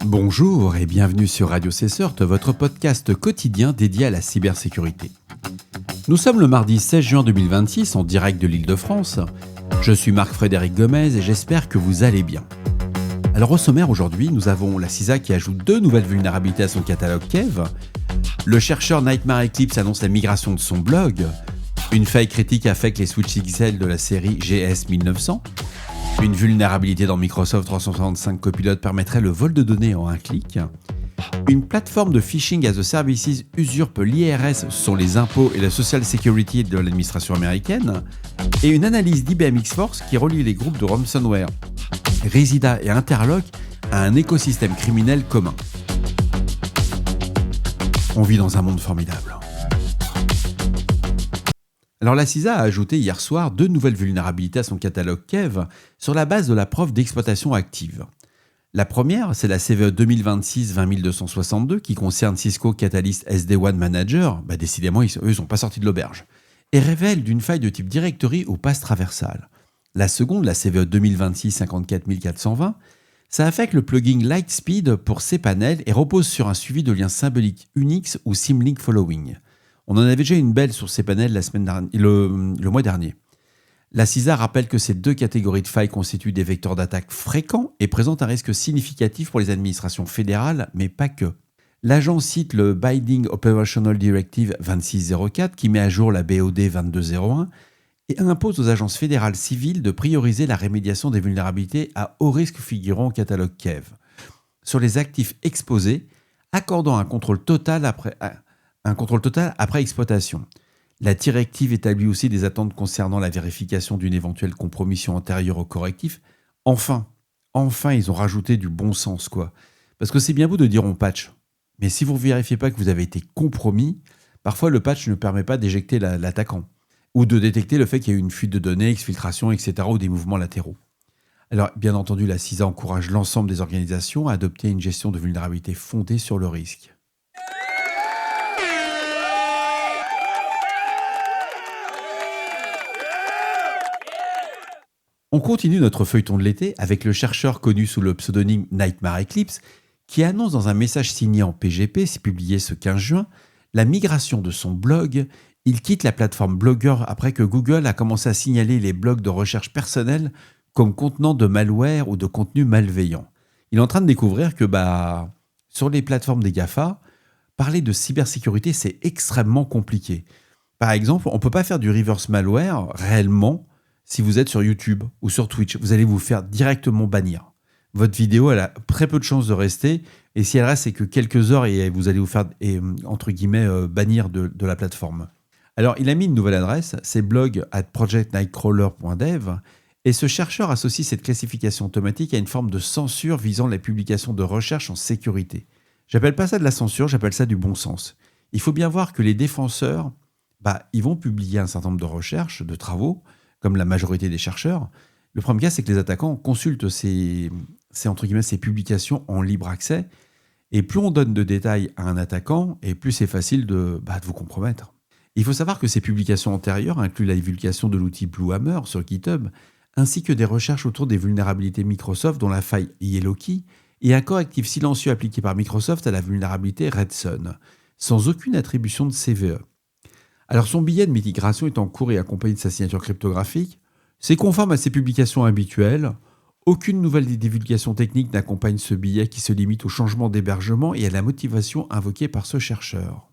Bonjour et bienvenue sur Radio Cessert, votre podcast quotidien dédié à la cybersécurité. Nous sommes le mardi 16 juin 2026 en direct de l'Île-de-France. Je suis Marc-Frédéric Gomez et j'espère que vous allez bien. Alors au sommaire aujourd'hui, nous avons la CISA qui ajoute 2 nouvelles vulnérabilités à son catalogue Kev. Le chercheur Nightmare Eclipse annonce la migration de son blog. Une faille critique affecte les switches XL de la série GS 1900. Une vulnérabilité dans Microsoft 365 Copilot permettrait le vol de données en un clic. Une plateforme de phishing as a services usurpe l'IRS sur les impôts et la Social Security de l'administration américaine. Et une analyse d'IBM X-Force qui relie les groupes de ransomware Resida et Interlock à un écosystème criminel commun. On vit dans un monde formidable. Alors la CISA a ajouté hier soir 2 nouvelles vulnérabilités à son catalogue Kev sur la base de la preuve d'exploitation active. La première, c'est la CVE 2026-20262 qui concerne Cisco Catalyst SD-WAN Manager, décidément eux ils sont pas sortis de l'auberge, et révèle d'une faille de type directory ou passe traversale. La seconde, la CVE 2026-54420, ça affecte le plugin Lightspeed pour cPanel et repose sur un suivi de liens symboliques Unix ou Symlink Following. On en avait déjà une belle sur cPanel le mois dernier. La CISA rappelle que ces 2 catégories de failles constituent des vecteurs d'attaque fréquents et présentent un risque significatif pour les administrations fédérales, mais pas que. L'agence cite le Binding Operational Directive 2604 qui met à jour la BOD 2201 et impose aux agences fédérales civiles de prioriser la rémédiation des vulnérabilités à haut risque figurant au catalogue Kev sur les actifs exposés, accordant un contrôle total après exploitation. La directive établit aussi des attentes concernant la vérification d'une éventuelle compromission antérieure au correctif. Enfin, ils ont rajouté du bon sens, quoi. Parce que c'est bien beau de dire on patch, mais si vous ne vérifiez pas que vous avez été compromis, parfois le patch ne permet pas d'éjecter l'attaquant ou de détecter le fait qu'il y a eu une fuite de données, exfiltration, etc. ou des mouvements latéraux. Alors, bien entendu, la CISA encourage l'ensemble des organisations à adopter une gestion de vulnérabilité fondée sur le risque. On continue notre feuilleton de l'été avec le chercheur connu sous le pseudonyme Nightmare Eclipse qui annonce dans un message signé en PGP, publié ce 15 juin, la migration de son blog. Il quitte la plateforme Blogger après que Google a commencé à signaler les blogs de recherche personnels comme contenant de malware ou de contenu malveillant. Il est en train de découvrir que sur les plateformes des GAFA, parler de cybersécurité, c'est extrêmement compliqué. Par exemple, on ne peut pas faire du reverse malware réellement si vous êtes sur YouTube ou sur Twitch. Vous allez vous faire directement bannir. Votre vidéo, elle a très peu de chances de rester. Et si elle reste, c'est que quelques heures et vous allez vous faire, entre guillemets, bannir de la plateforme. Alors, il a mis une nouvelle adresse, c'est blog@projectnightcrawler.dev. Et ce chercheur associe cette classification automatique à une forme de censure visant la publication de recherches en sécurité. J'appelle pas ça de la censure, j'appelle ça du bon sens. Il faut bien voir que les défenseurs, ils vont publier un certain nombre de recherches, de travaux, comme la majorité des chercheurs. Le premier cas, c'est que les attaquants consultent ces publications en libre accès. Et plus on donne de détails à un attaquant, et plus c'est facile de vous compromettre. Il faut savoir que ces publications antérieures incluent la divulgation de l'outil Bluehammer sur GitHub, ainsi que des recherches autour des vulnérabilités Microsoft, dont la faille Yellowkey, et un correctif silencieux appliqué par Microsoft à la vulnérabilité Redsun, sans aucune attribution de CVE. Alors son billet de migration est en cours et accompagné de sa signature cryptographique. C'est conforme à ses publications habituelles. Aucune nouvelle divulgation technique n'accompagne ce billet qui se limite au changement d'hébergement et à la motivation invoquée par ce chercheur.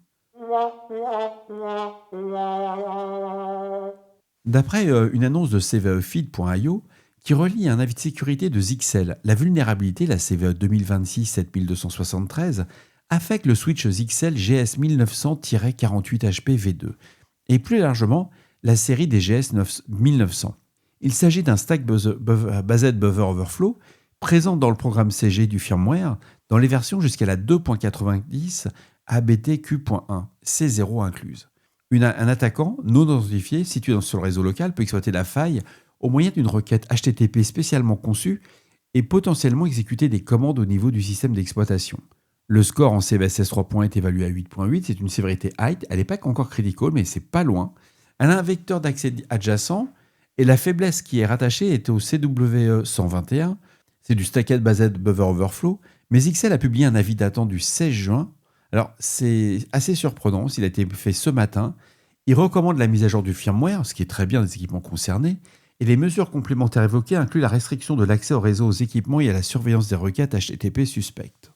D'après une annonce de cvefeed.io qui relie un avis de sécurité de Zixel, la vulnérabilité, la CVE 2026-7273, affecte le switch Zixel GS 1900-48HP V2 et plus largement la série des GS 1900. Il s'agit d'un stack based buffer overflow présent dans le programme CG du firmware dans les versions jusqu'à la 2.90 ABTQ.1, C0 incluse. Un attaquant non identifié situé sur le réseau local peut exploiter la faille au moyen d'une requête HTTP spécialement conçue et potentiellement exécuter des commandes au niveau du système d'exploitation. Le score en CVSS 3 points est évalué à 8.8, c'est une sévérité height, elle n'est pas encore critical, mais c'est pas loin. Elle a un vecteur d'accès adjacent et la faiblesse qui est rattachée est au CWE 121. C'est du Stacked Based Buffer Overflow, mais XL a publié un avis datant du 16 juin. Alors, c'est assez surprenant, s'il a été fait ce matin. Il recommande la mise à jour du firmware, ce qui est très bien des équipements concernés, et les mesures complémentaires évoquées incluent la restriction de l'accès au réseau aux équipements et à la surveillance des requêtes HTTP suspectes.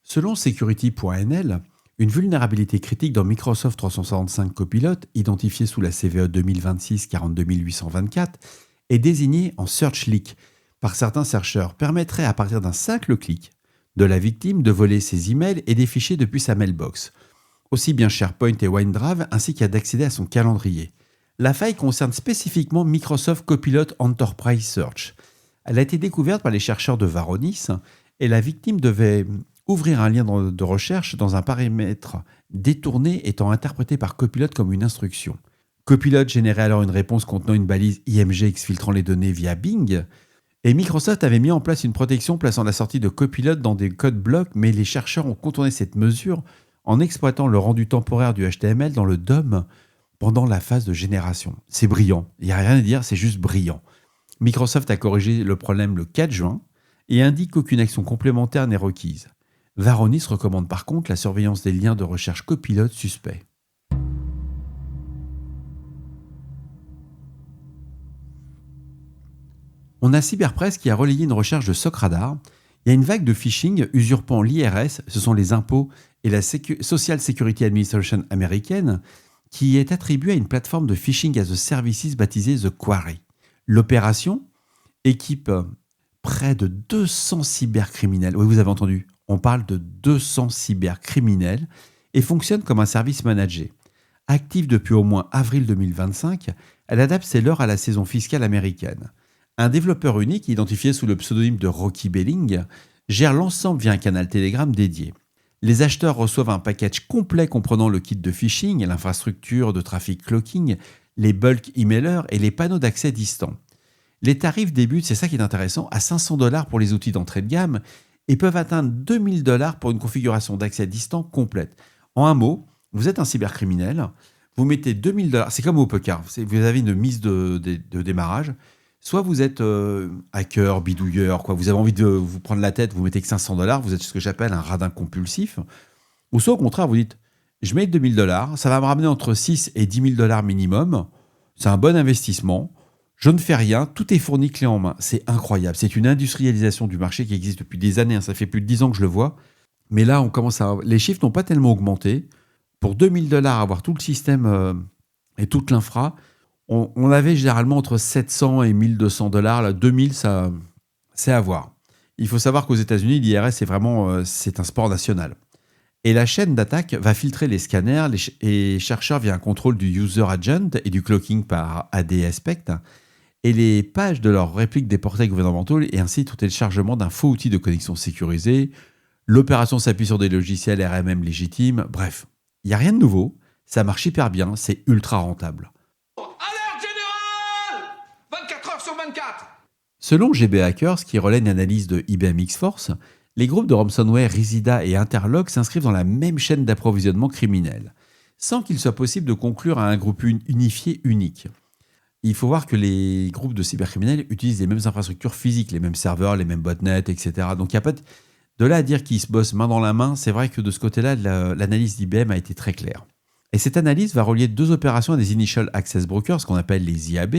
Selon Security.nl, une vulnérabilité critique dans Microsoft 365 Copilot, identifiée sous la CVE 2026-42824, est désignée en Search Leak par certains chercheurs, permettrait à partir d'un simple clic de la victime de voler ses emails et des fichiers depuis sa mailbox, aussi bien SharePoint et OneDrive, ainsi qu'à d'accéder à son calendrier. La faille concerne spécifiquement Microsoft Copilot Enterprise Search. Elle a été découverte par les chercheurs de Varonis et la victime devait ouvrir un lien de recherche dans un paramètre détourné étant interprété par Copilot comme une instruction. Copilot générait alors une réponse contenant une balise IMG exfiltrant les données via Bing, et Microsoft avait mis en place une protection plaçant la sortie de Copilot dans des codes blocs, mais les chercheurs ont contourné cette mesure en exploitant le rendu temporaire du HTML dans le DOM pendant la phase de génération. C'est brillant, il n'y a rien à dire, c'est juste brillant. Microsoft a corrigé le problème le 4 juin et indique qu'aucune action complémentaire n'est requise. Varonis recommande par contre la surveillance des liens de recherche Copilot suspects. On a Cyberpress qui a relayé une recherche de Socradar. Il y a une vague de phishing usurpant l'IRS, ce sont les impôts et la Social Security Administration américaine, qui est attribuée à une plateforme de phishing as a services baptisée The Quarry. L'opération équipe près de 200 cybercriminels. Oui, vous avez entendu, on parle de 200 cybercriminels et fonctionne comme un service managé. Active depuis au moins avril 2025, elle adapte ses leurs à la saison fiscale américaine. Un développeur unique, identifié sous le pseudonyme de Rocky Belling, gère l'ensemble via un canal Telegram dédié. Les acheteurs reçoivent un package complet comprenant le kit de phishing, l'infrastructure de trafic cloaking, les bulk emailers et les panneaux d'accès distants. Les tarifs débutent, c'est ça qui est intéressant, à $500 pour les outils d'entrée de gamme et peuvent atteindre $2000 pour une configuration d'accès distant complète. En un mot, vous êtes un cybercriminel, vous mettez $2000, c'est comme au poker, vous avez une mise de démarrage. Soit vous êtes hacker, bidouilleur, quoi. Vous avez envie de vous prendre la tête, vous mettez que $500, vous êtes ce que j'appelle un radin compulsif. Ou soit au contraire, vous dites, je mets $2000, ça va me ramener entre 6 et $10 000 minimum, c'est un bon investissement, je ne fais rien, tout est fourni clé en main. C'est incroyable, c'est une industrialisation du marché qui existe depuis des années, ça fait plus de 10 ans que je le vois. Mais là, les chiffres n'ont pas tellement augmenté. Pour $2000, avoir tout le système et toute l'infra, on avait généralement entre 700 et $1200. Là, 2000, ça, c'est à voir. Il faut savoir qu'aux États-Unis, l'IRS, c'est un sport national. Et la chaîne d'attaque va filtrer les scanners et chercheurs via un contrôle du user agent et du cloaking par AD-Aspect et les pages de leurs répliques des portails gouvernementaux et ainsi tout téléchargement d'un faux outil de connexion sécurisé. L'opération s'appuie sur des logiciels RMM légitimes. Bref, il n'y a rien de nouveau. Ça marche hyper bien. C'est ultra rentable. Alerte générale 24 heures sur 24. Selon GB Hackers, qui relaie une analyse de IBM X-Force, les groupes de ransomware Risida et Interlock s'inscrivent dans la même chaîne d'approvisionnement criminel, sans qu'il soit possible de conclure à un groupe unifié unique. Il faut voir que les groupes de cybercriminels utilisent les mêmes infrastructures physiques, les mêmes serveurs, les mêmes botnets, etc. Donc il n'y a pas de là à dire qu'ils se bossent main dans la main. C'est vrai que de ce côté-là, l'analyse d'IBM a été très claire. Et cette analyse va relier deux opérations à des Initial Access Brokers, ce qu'on appelle les IAB,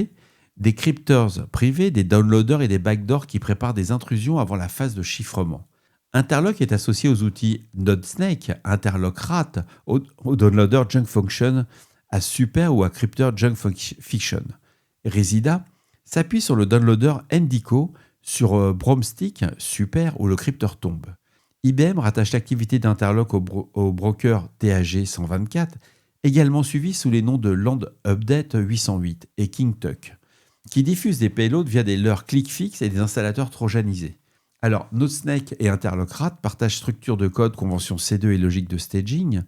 des crypteurs privés, des downloaders et des backdoors qui préparent des intrusions avant la phase de chiffrement. Interlock est associé aux outils NodeSnake, Interlock Rat, au downloader Junk Function, à Super ou à crypteur Junk Fiction. Risida s'appuie sur le downloader Endico, sur Bromstick, Super ou le crypteur Tomb. IBM rattache l'activité d'Interlock au broker TAG 124, également suivi sous les noms de Land Update 808 et KingTuck, qui diffusent des payloads via des leurres ClickFix et des installateurs trojanisés. Alors, NodeSnake et Interlock Rat partagent structure de code, convention C2 et logique de staging.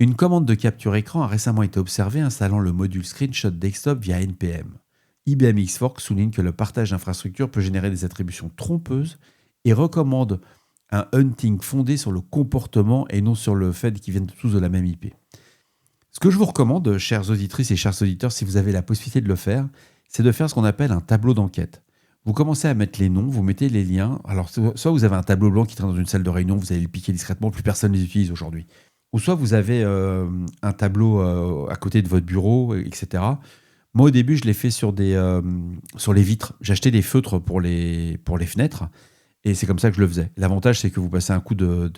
Une commande de capture écran a récemment été observée installant le module Screenshot Desktop via NPM. IBM X-Force souligne que le partage d'infrastructures peut générer des attributions trompeuses et recommande un hunting fondé sur le comportement et non sur le fait qu'ils viennent tous de la même IP. Ce que je vous recommande, chères auditrices et chers auditeurs, si vous avez la possibilité de le faire, c'est de faire ce qu'on appelle un tableau d'enquête. Vous commencez à mettre les noms, vous mettez les liens. Alors, soit vous avez un tableau blanc qui traîne dans une salle de réunion, vous allez le piquer discrètement, plus personne ne les utilise aujourd'hui. Ou soit vous avez un tableau à côté de votre bureau, etc. Moi, au début, je l'ai fait sur les vitres. J'ai acheté des feutres pour les fenêtres, et c'est comme ça que je le faisais. L'avantage, c'est que vous passez un coup de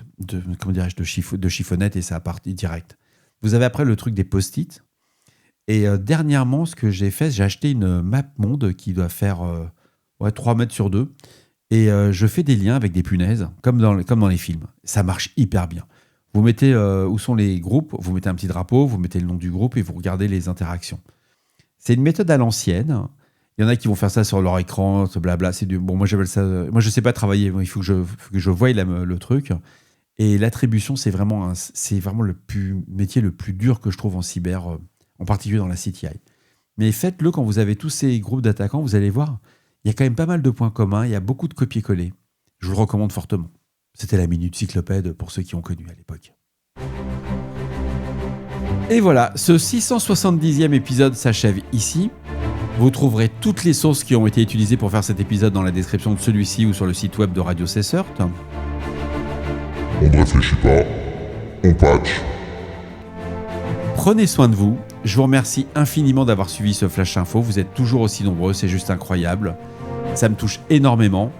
chiffonnette et ça part direct. Vous avez après le truc des post-it. Et dernièrement, ce que j'ai fait, j'ai acheté une map monde qui doit faire 3 mètres sur 2. Et je fais des liens avec des punaises, comme dans les films. Ça marche hyper bien. Vous mettez où sont les groupes, vous mettez un petit drapeau, vous mettez le nom du groupe et vous regardez les interactions. C'est une méthode à l'ancienne. Il y en a qui vont faire ça sur leur écran, ce blabla. Moi, j'appelle ça. Moi, je sais pas travailler. Il faut que je voie le truc. Et l'attribution, c'est vraiment le métier le plus dur que je trouve en cyber, en particulier dans la CTI. Mais faites-le quand vous avez tous ces groupes d'attaquants, vous allez voir, il y a quand même pas mal de points communs, il y a beaucoup de copier-coller. Je vous le recommande fortement. C'était la Minute Cyclopède pour ceux qui ont connu à l'époque. Et voilà, ce 670e épisode s'achève ici. Vous trouverez toutes les sources qui ont été utilisées pour faire cet épisode dans la description de celui-ci ou sur le site web de Radio Cessert. On ne réfléchit pas, on patch. Prenez soin de vous. Je vous remercie infiniment d'avoir suivi ce Flash Info. Vous êtes toujours aussi nombreux, c'est juste incroyable. Ça me touche énormément.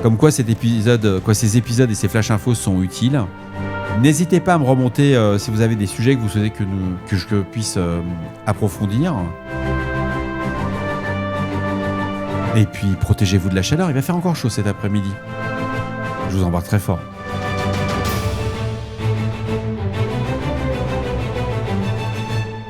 Comme quoi ces épisodes et ces Flash Infos sont utiles. N'hésitez pas à me remonter si vous avez des sujets que vous souhaitez que je puisse approfondir. Et puis protégez-vous de la chaleur, il va faire encore chaud cet après-midi. Je vous embrasse très fort.